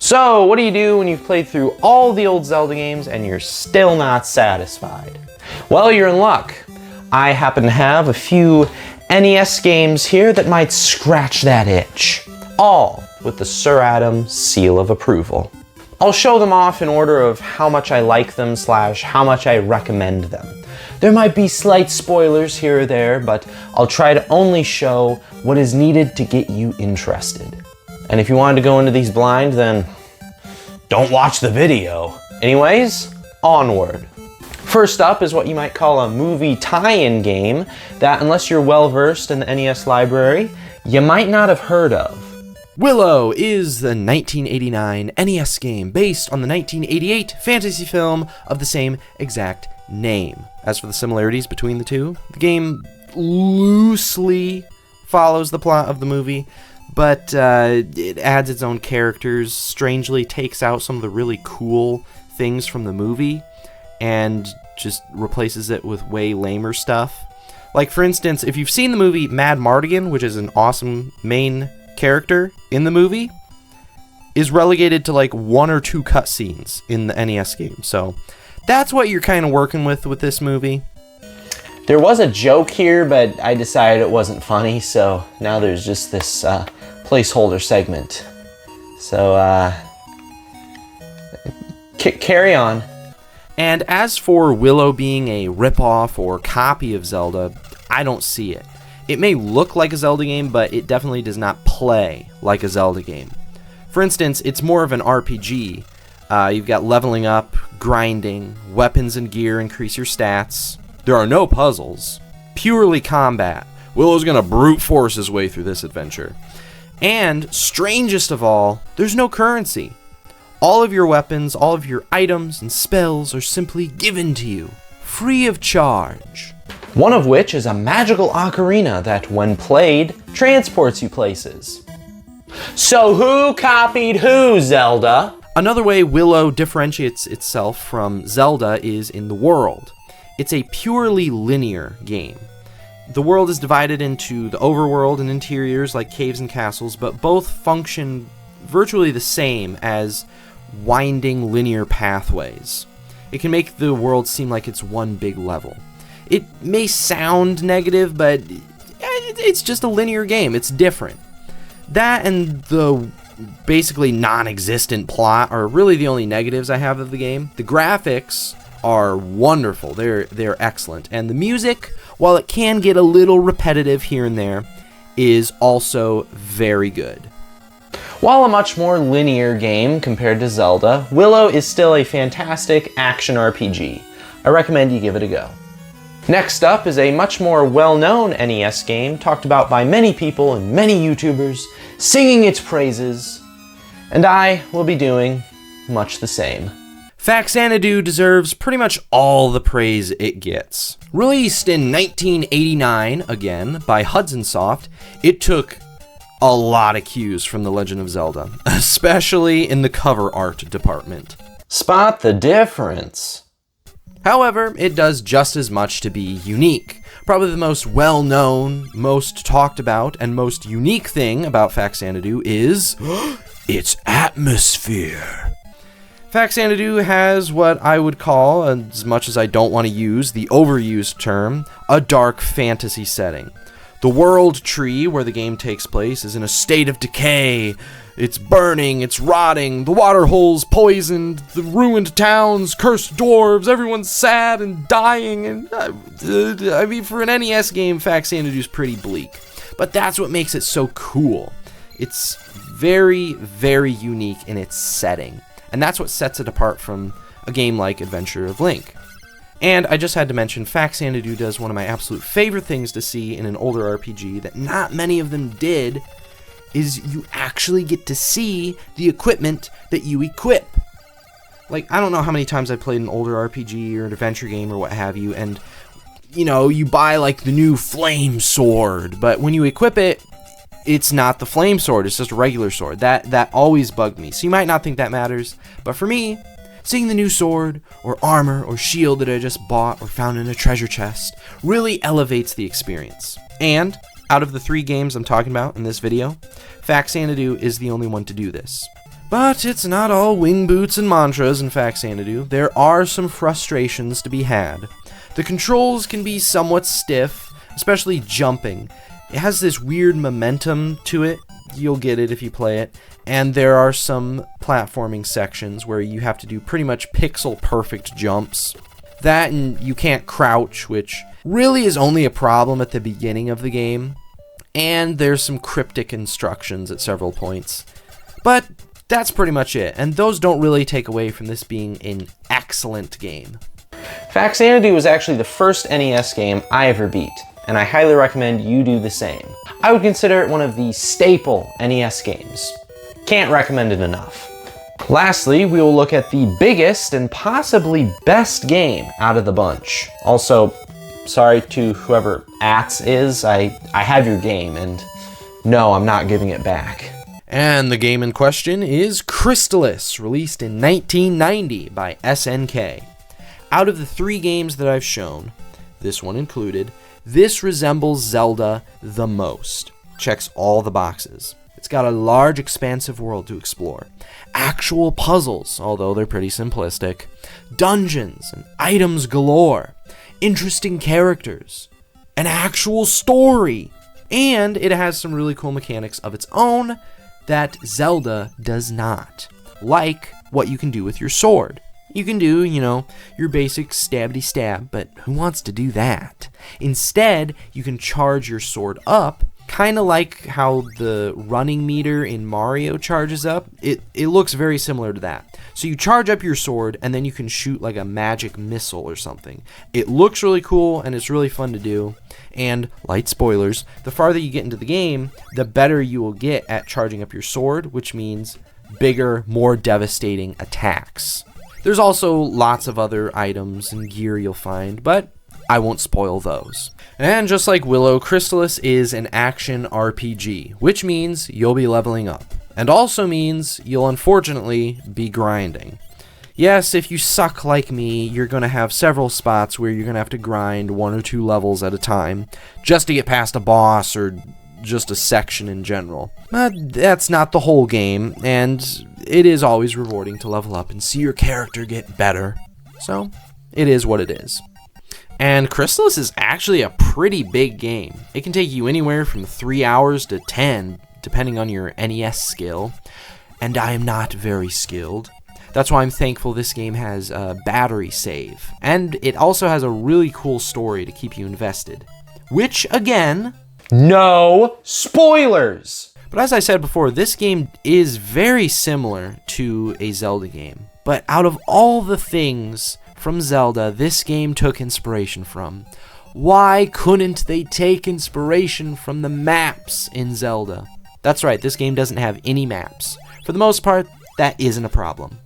So, what do you do when you've played through all the old Zelda games and you're still not satisfied? Well, you're in luck. I happen to have a few NES games here that might scratch that itch, all with the Sir Adam seal of approval. I'll show them off in order of how much I like them / how much I recommend them. There might be slight spoilers here or there, but I'll try to only show what is needed to get you interested. And if you wanted to go into these blind, then don't watch the video. Anyways, onward. First up is what you might call a movie tie-in game that, unless you're well-versed in the NES library, you might not have heard of. Willow is the 1989 NES game based on the 1988 fantasy film of the same exact name. As for the similarities between the two, the game loosely follows the plot of the movie, but it adds its own characters, strangely takes out some of the really cool things from the movie, and just replaces it with way lamer stuff. Like, for instance, if you've seen the movie Mad Mardigan, which is an awesome main character in the movie, is relegated to like 1 or 2 cutscenes in the NES game. So that's what you're kind of working with this movie. There was a joke here, but I decided it wasn't funny, so now there's just this placeholder segment. So carry on. And as for Willow being a ripoff or copy of Zelda, I don't see it. It may look like a Zelda game, but it definitely does not play like a Zelda game. For instance, it's more of an RPG. You've got leveling up, grinding, weapons and gear increase your stats. There are no puzzles, purely combat. Willow's gonna brute force his way through this adventure. And, strangest of all, there's no currency. All of your weapons, all of your items and spells are simply given to you, free of charge. One of which is a magical ocarina that, when played, transports you places. So who copied who, Zelda? Another way Willow differentiates itself from Zelda is in the world. It's a purely linear game. The world is divided into the overworld and interiors like caves and castles, but both function virtually the same as winding linear pathways. It can make the world seem like it's one big level. It may sound negative, but it's just a linear game. It's different. That and the basically non-existent plot are really the only negatives I have of the game. The graphics are wonderful. They're excellent. And the music, while it can get a little repetitive here and there, is also very good. While a much more linear game compared to Zelda, Willow is still a fantastic action RPG. I recommend you give it a go. Next up is a much more well-known NES game talked about by many people and many YouTubers, singing its praises, and I will be doing much the same. Faxanadu deserves pretty much all the praise it gets. Released in 1989, again, by Hudson Soft, it took a lot of cues from The Legend of Zelda, especially in the cover art department. Spot the difference. However, it does just as much to be unique. Probably the most well-known, most talked about, and most unique thing about Faxanadu is its atmosphere. Faxanadu has what I would call, as much as I don't want to use the overused term, a dark fantasy setting. The world tree where the game takes place is in a state of decay. It's burning, it's rotting, the water hole's poisoned, the ruined towns, cursed dwarves, everyone's sad and dying, and I mean, for an NES game, Faxanadu's pretty bleak. But that's what makes it so cool. It's very, very unique in its setting, and that's what sets it apart from a game like Adventure of Link. And I just had to mention, Faxanadu does one of my absolute favorite things to see in an older RPG that not many of them did, is you actually get to see the equipment that you equip. Like, I don't know how many times I played an older RPG or an adventure game or what have you, and, you know, you buy, like, the new flame sword, but when you equip it, it's not the flame sword, it's just a regular sword. That always bugged me. So you might not think that matters, but for me, seeing the new sword, or armor, or shield that I just bought or found in a treasure chest really elevates the experience. And out of the 3 games I'm talking about in this video, Faxanadu is the only one to do this. But it's not all wing boots and mantras in Faxanadu. There are some frustrations to be had. The controls can be somewhat stiff, especially jumping. It has this weird momentum to it. You'll get it if you play it. And there are some platforming sections where you have to do pretty much pixel perfect jumps. That, and you can't crouch, which really is only a problem at the beginning of the game. And there's some cryptic instructions at several points. But that's pretty much it, and those don't really take away from this being an excellent game. Faxanadu was actually the first NES game I ever beat, and I highly recommend you do the same. I would consider it one of the staple NES games. Can't recommend it enough. Lastly, we will look at the biggest and possibly best game out of the bunch. Also, sorry to whoever Ats is, I have your game, and no, I'm not giving it back. And the game in question is Crystalis, released in 1990 by SNK. Out of the 3 games that I've shown, this one included, this resembles Zelda the most. Checks all the boxes. It's got a large, expansive world to explore. Actual puzzles, although they're pretty simplistic. Dungeons and items galore. Interesting characters. An actual story. And it has some really cool mechanics of its own that Zelda does not. Like what you can do with your sword. You can do, your basic stabby stab, but who wants to do that? Instead, you can charge your sword up, kind of like how the running meter in Mario charges up. It looks very similar to that. So you charge up your sword, and then you can shoot like a magic missile or something. It looks really cool, and it's really fun to do. And, light spoilers, the farther you get into the game, the better you will get at charging up your sword, which means bigger, more devastating attacks. There's also lots of other items and gear you'll find, but I won't spoil those. And just like Willow, Crystalis is an action RPG, which means you'll be leveling up, and also means you'll unfortunately be grinding. Yes, if you suck like me, you're going to have several spots where you're going to have to grind 1 or 2 levels at a time just to get past a boss or just a section in general. But that's not the whole game, and it is always rewarding to level up and see your character get better. So, it is what it is. And Crystalis is actually a pretty big game. It can take you anywhere from 3 hours to 10, depending on your NES skill. And I am not very skilled. That's why I'm thankful this game has a battery save. And it also has a really cool story to keep you invested. Which, again... No spoilers! But as I said before, this game is very similar to a Zelda game. But out of all the things from Zelda this game took inspiration from, why couldn't they take inspiration from the maps in Zelda? That's right, this game doesn't have any maps. For the most part, that isn't a problem.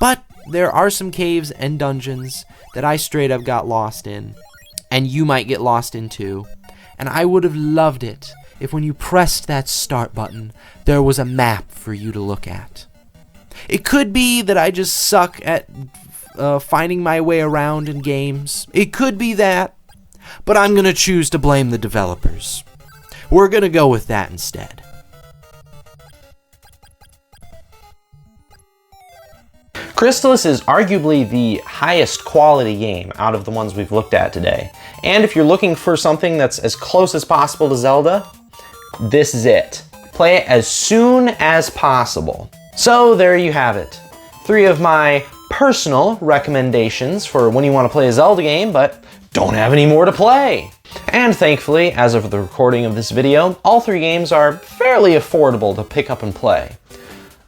But there are some caves and dungeons that I straight up got lost in, and you might get lost in too. And I would have loved it if when you pressed that start button, there was a map for you to look at. It could be that I just suck at finding my way around in games. It could be that, but I'm going to choose to blame the developers. We're going to go with that instead. Crystalis is arguably the highest quality game out of the ones we've looked at today. And if you're looking for something that's as close as possible to Zelda, this is it. Play it as soon as possible. So there you have it. 3 of my personal recommendations for when you want to play a Zelda game, but don't have any more to play. And thankfully, as of the recording of this video, all 3 games are fairly affordable to pick up and play.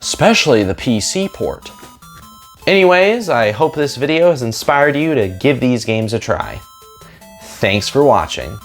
Especially the PC port. Anyways, I hope this video has inspired you to give these games a try. Thanks for watching.